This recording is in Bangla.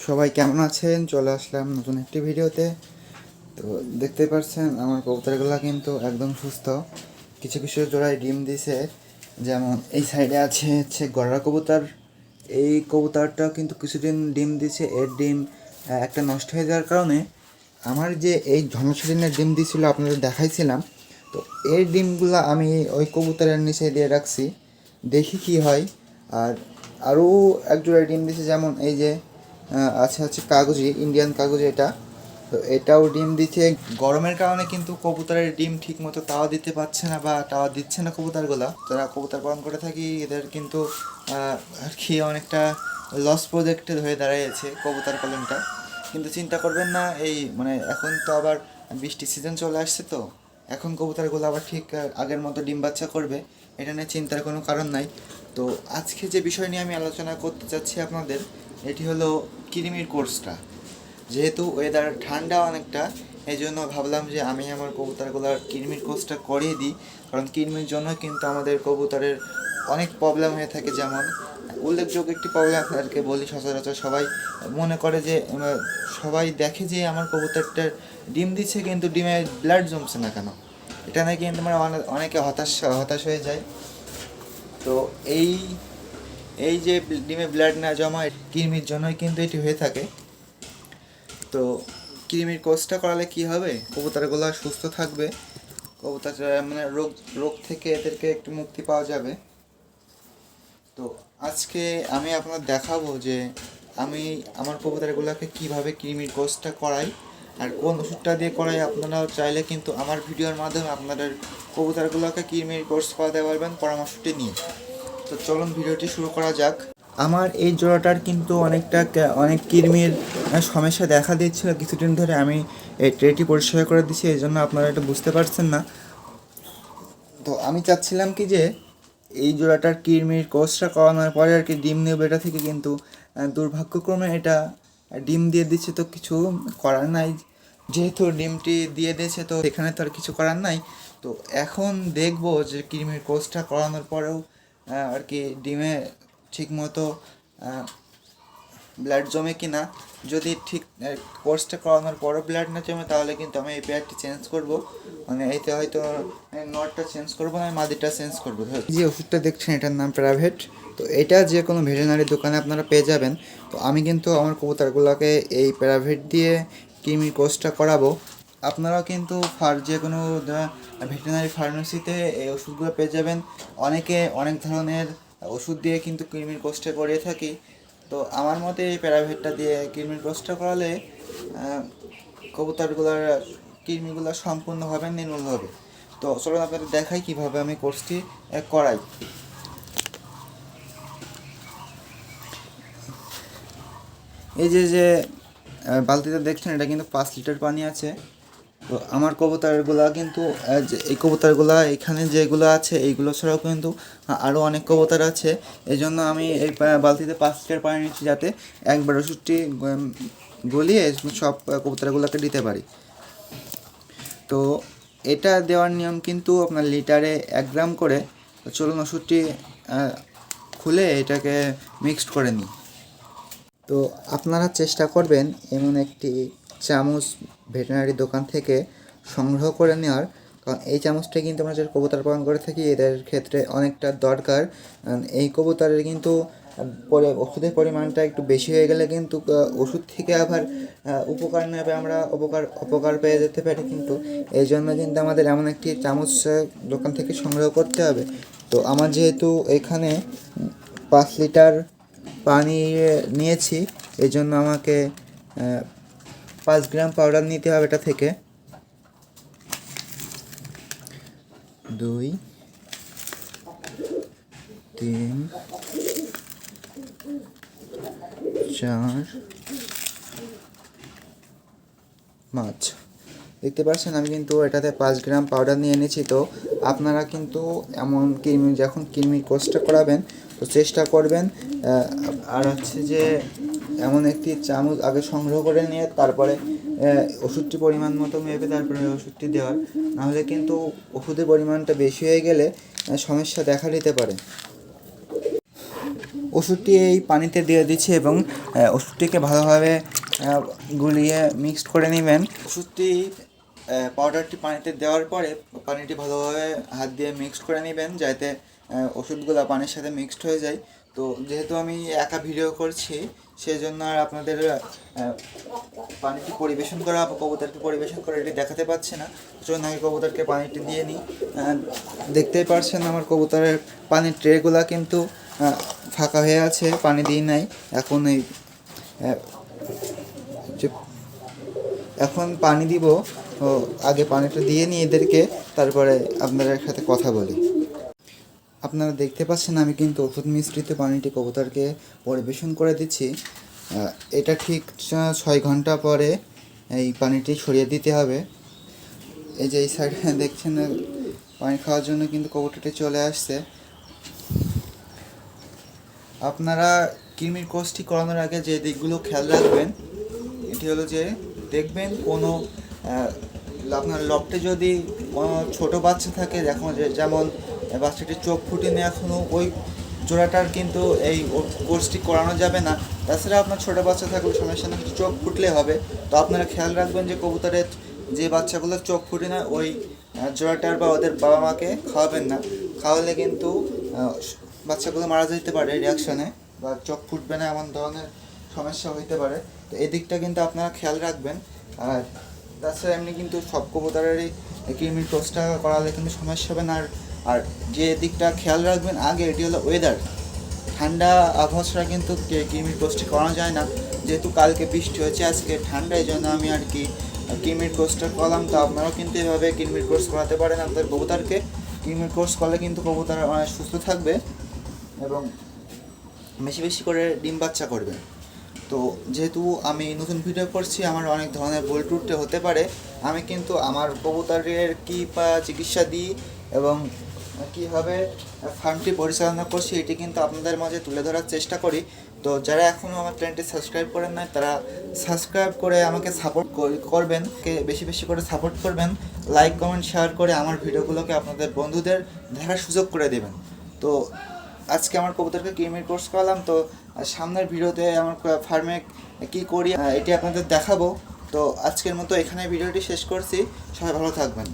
সবাই কেমন আছেন? চলে আসলাম নতুন একটি ভিডিওতে। তো দেখতে পাচ্ছেন আমার কবুতরগুলো কিন্তু একদম সুস্থ। কিছু কিছু জোড়ায় ডিম দিছে, যেমন এই সাইডে আছে হচ্ছে গড়া কবুতর। এই কবুতরটাও কিন্তু কিছুদিন ডিম দিছে। এর ডিম একটা নষ্ট হয়ে যাওয়ার কারণে আমার যে এই ধনসরিনের ডিম দিয়েছিল আপনাদের দেখাইছিলাম, তো এই ডিমগুলো আমি ওই কবুতরের নিচে দিয়ে রাখছি, দেখি কি হয়। আর আরও এক জোড়া ডিম দিছে, যেমন এই যে আছে হচ্ছে কাগজি, ইন্ডিয়ান কাগজি এটা। তো এটাও ডিম দিচ্ছে। গরমের কারণে কিন্তু কবুতরের ডিম ঠিক মতো তাওয়া দিতে পারছে না বা তাওয়া দিচ্ছে না কবুতরগুলা। যারা কবুতর পালন করে থাকি এদের কিন্তু আর কি অনেকটা লস প্রজেক্টেড হয়ে দাঁড়িয়েছে কবুতর পালনটা। কিন্তু চিন্তা করবেন না, এই মানে এখন তো আবার বৃষ্টি সিজন চলে আসছে, তো এখন কবুতরগুলো আবার ঠিক আগের মতো ডিম বাচ্চা করবে, এটা নিয়ে চিন্তার কোনো কারণ নাই। তো আজকে যে বিষয় নিয়ে আমি আলোচনা করতে চাচ্ছি আপনাদের, এটি হলো কৃমির কোর্সটা। যেহেতু ওয়েদার ঠান্ডা অনেকটা, এই জন্য ভাবলাম যে আমি আমার কবুতরগুলোর কৃমির কোর্সটা করিয়ে দিই। কারণ কৃমির জন্য কিন্তু আমাদের কবুতরের অনেক প্রবলেম হয়ে থাকে। যেমন উল্লেখযোগ্য একটি প্রবলেম আপনাদেরকে বলি, সচরাচর সবাই মনে করে যে সবাই দেখে যে আমার কবুতরটার ডিম দিচ্ছে কিন্তু ডিমে ব্লাড জমছে না কেন, এটা নিয়ে কিন্তু মানে অনেকে হতাশ হতাশ হয়ে যায়। তো এই এই যে ডিমে ব্লাড না জমা কৃমির জন্যই কিন্তু এটি হয়ে থাকে। তো কৃমির কোর্সটা করালে কি হবে, কবুতরগুলো সুস্থ থাকবে, কবুতর মানে রোগ রোগ থেকে এদেরকে একটু মুক্তি পাওয়া যাবে। তো আজকে আমি আপনাদের দেখাবো যে আমি আমার কবুতরগুলোকে কিভাবে কৃমির কোর্সটা করাই আর কোন ওষুধটা দিয়ে করাই। আপনারা চাইলে কিন্তু আমার ভিডিওর মাধ্যমে আপনাদের কবুতরগুলোকে কৃমির কোর্স করাতে পারবেন পরামর্শটি নিয়ে। তো চলুন ভিডিওটি শুরু করা যাক। আমার এই জোড়াটার কিন্তু অনেক কৃমির সমস্যা দেখা দিচ্ছিল কিছুদিন ধরে। আমি এই ট্রেটি পরিষ্কার করে দিচ্ছি, এই জন্য আপনারা এটা বুঝতে পারছেন না। তো আমি চাচ্ছিলাম কি যে এই জোড়াটার কৃমির কোর্সটা করানোর পরে আর কি ডিম নেবে এটা থেকে, কিন্তু দুর্ভাগ্যক্রমে এটা ডিম দিয়ে দিচ্ছে, তো কিছু করার নাই। যেহেতু ডিমটি দিয়ে দিয়েছে তো এখানে তো আর কিছু করার নাই। তো এখন দেখবো যে কৃমির কোর্সটা করানোর পরেও আর কি ডিমে ঠিকমতো ব্লাড জমে কি না। যদি ঠিক কোর্সটা করানোর পরও ব্লাড না জমে তাহলে কিন্তু আমি এই পেয়ারটি চেঞ্জ করব, মানে এতে হয়তো নটটা চেঞ্জ করবো না, মাদিটা চেঞ্জ করবো। যে ওষুধটা দেখছেন এটার নাম প্যারাভেট। তো এটা যে কোনো ভেটেরিনারি দোকানে আপনারা পেয়ে যাবেন। তো আমি কিন্তু আমার কবুতরগুলোকে এই প্যারাভেট দিয়ে কৃমির কোর্সটা করাবো। আপনারাও কিন্তু যে কোনো ভেটেরিনারি ফার্মেসিতে এই ওষুধগুলো পেয়ে যাবেন। অনেকে অনেক ধরনের ওষুধ দিয়ে কিন্তু কৃমির কোর্সটা করিয়ে থাকি। তো আমার মতে এই প্যারাভেটটা দিয়ে কৃমির কোর্সটা করালে কবুতরগুলোর কৃমিগুলো সম্পূর্ণভাবে নির্মূল হবে। তো চলুন আপনাদের দেখাই কীভাবে আমি কোর্সটি করাই। এই যে বালতিতে দেখছেন এটা কিন্তু 5 লিটার পানি আছে। তো আমার কবুতরগুলা কিন্তু এই কবুতরগুলা এখানে যেগুলো আছে এইগুলো ছাড়াও কিন্তু আরও অনেক কবুতর আছে। এই জন্য আমি এই বালতিতে 5 লিটার পানি নিচ্ছি, যাতে একবার ওষুধটি গলিয়ে সব কবুতরগুলোকে দিতে পারি। তো এটা দেওয়ার নিয়ম কিন্তু আপনার লিটারে 1 গ্রাম করে। চলুন ওষুধটি খুলে এটাকে মিক্সড করে নিই। তো আপনারা চেষ্টা করবেন এমন একটি চামচ ভেটেরিনারি দোকান থেকে সংগ্রহ করে নেওয়ার, কারণ এই চামচটা কিন্তু আমরা যে কবুতর পালন করে থাকি এদের ক্ষেত্রে অনেকটা দরকার। এই কবুতরের কিন্তু ওষুধের পরিমাণটা একটু বেশি হয়ে গেলে কিন্তু ওষুধ থেকে আবার উপকার নেবে, আমরা অপকার পেয়ে যেতে পারি। কিন্তু এই জন্য কিন্তু আমাদের এমন একটি চামচ দোকান থেকে সংগ্রহ করতে হবে। তো আমার যেহেতু এখানে 5 লিটার পানি নিয়েছি, এই জন্য আমাকে 5 গ্রাম পাউডার নিতে হবে। এটা থেকে 2 3 4 5 দেখতে পাচ্ছেন আমি কিন্তু এটাতে 5 গ্রাম পাউডার নিয়ে নিয়েছি। তো আপনারা কিন্তু এমন যখন কৃমির কোর্সটা করাবেন তো চেষ্টা করবেন আর হচ্ছে যে এমন একটি চামচ আগে সংগ্রহ করে নিয়ে তারপরে ওষুধটি পরিমাণ মতো মেপে তারপরে ওষুধটি দেওয়ার। নাহলে কিন্তু ওষুধের পরিমাণটা বেশি হয়ে গেলে সমস্যা দেখা দিতে পারে। ওষুধটি এই পানিতে দিয়ে দিচ্ছি এবং ওষুধটিকে ভালোভাবে গুলিয়ে মিক্সড করে নেবেন। ওষুধটি পাউডারটি পানিতে দেওয়ার পরে পানিটি ভালোভাবে হাত দিয়ে মিক্সড করে নেবেন যাতে ওষুধগুলো পানির সাথে মিক্সড হয়ে যায়। তো যেহেতু আমি একা ভিডিও করছি সেই জন্য আর আপনাদের পানিটি পরিবেশন করা কবুতরকে পরিবেশন করে এটি দেখাতে পাচ্ছি না, জন্য আমি কবুতরকে পানিটি দিয়ে নিই। দেখতেই পারছেন আমার কবুতরের পানির ট্রেগুলো কিন্তু ফাঁকা হয়ে আছে, পানি দিয়ে নাই। এখন পানি দিব, আগে পানিটা দিয়ে নিই এদেরকে, তারপরে আপনাদের সাথে কথা বলি। আপনারা দেখতে পাচ্ছেন আমি কিন্তু ওষুধ মিশ্রিত পানিটি কবুতরকে পরিবেশন করে দিচ্ছি। এটা ঠিক 6 ঘন্টা পরে এই পানিটি ছড়িয়ে দিতে হবে। এই যে এই সাইডে দেখছেন পানি খাওয়ার জন্য কিন্তু কবুতরটি চলে আসছে। আপনারা কৃমির কোর্সটি করানোর আগে যে দিকগুলো খেয়াল রাখবেন এটি হলো যে দেখবেন কোনো আপনার লফটে যদি কোনো ছোটো বাচ্চা থাকে, যেমন বাচ্চাটির চোখ ফুটেনি এখনও, ওই জোড়াটার কিন্তু এই কোর্সটি করানো যাবে না। তাছাড়া আপনার ছোটো বাচ্চা থাকলে সমস্যা নেই, চোখ ফুটলে হবে। তো আপনারা খেয়াল রাখবেন যে কবুতরের যে বাচ্চাগুলোর চোখ ফুটে না ওই জোড়াটার বা ওদের বাবা মাকে খাওয়াবেন না, খাওয়ালে কিন্তু বাচ্চাগুলো মারা যেতে পারে রিয়াকশনে, বা চোখ ফুটবে না এমন ধরনের সমস্যা হইতে পারে। তো এদিকটা কিন্তু আপনারা খেয়াল রাখবেন। আর তাছাড়া এমনি কিন্তু সব কবুতরেরই কৃমির টোস্টটা করালে কিন্তু সমস্যা হবে না। আর যে দিকটা খেয়াল রাখবেন আগে এটি হলো ওয়েদার। ঠান্ডা আবহাওয়া ছাড়া কিন্তু কৃমির টোস্টটি করানো যায় না। যেহেতু কালকে বৃষ্টি হয়েছে, আজকে ঠান্ডা, এই জন্য আমি আর কি কৃমির কোর্সটা করলাম। তো আপনারাও কিন্তু এভাবে কৃমির কোর্স করাতে পারেন আপনাদের কবুতরকে। কৃমির কোর্স করলে কিন্তু কবুতর অনেক সুস্থ থাকবে এবং বেশি বেশি করে ডিম বাচ্চা করবে। তো যেহেতু আমি নতুন ভিডিও করছি, আমার অনেক ধরনের ভুল ত্রুটি হতে পারে। আমি কিন্তু আমার কবুতরের কী চিকিৎসা দিই এবং কীভাবে ফার্মটি পরিচালনা করছি এটি কিন্তু আপনাদের মাঝে তুলে ধরার চেষ্টা করি। তো যারা এখনও আমার চ্যানেলটি সাবস্ক্রাইব করেন না তারা সাবস্ক্রাইব করে আমাকে সাপোর্ট করবেন, বেশি বেশি করে সাপোর্ট করবেন, লাইক কমেন্ট শেয়ার করে আমার ভিডিওগুলোকে আপনাদের বন্ধুদের দেখার সুযোগ করে দেবেন। তো আজকে আমার কবুতরকে কৃমির কোর্স করালাম। তো সামনের ভিডিওতে আমার ফার্মে কী করি এটি আপনাদের দেখাবো। তো আজকের মতো এখানে ভিডিওটি শেষ করছি। সবাই ভালো থাকবেন।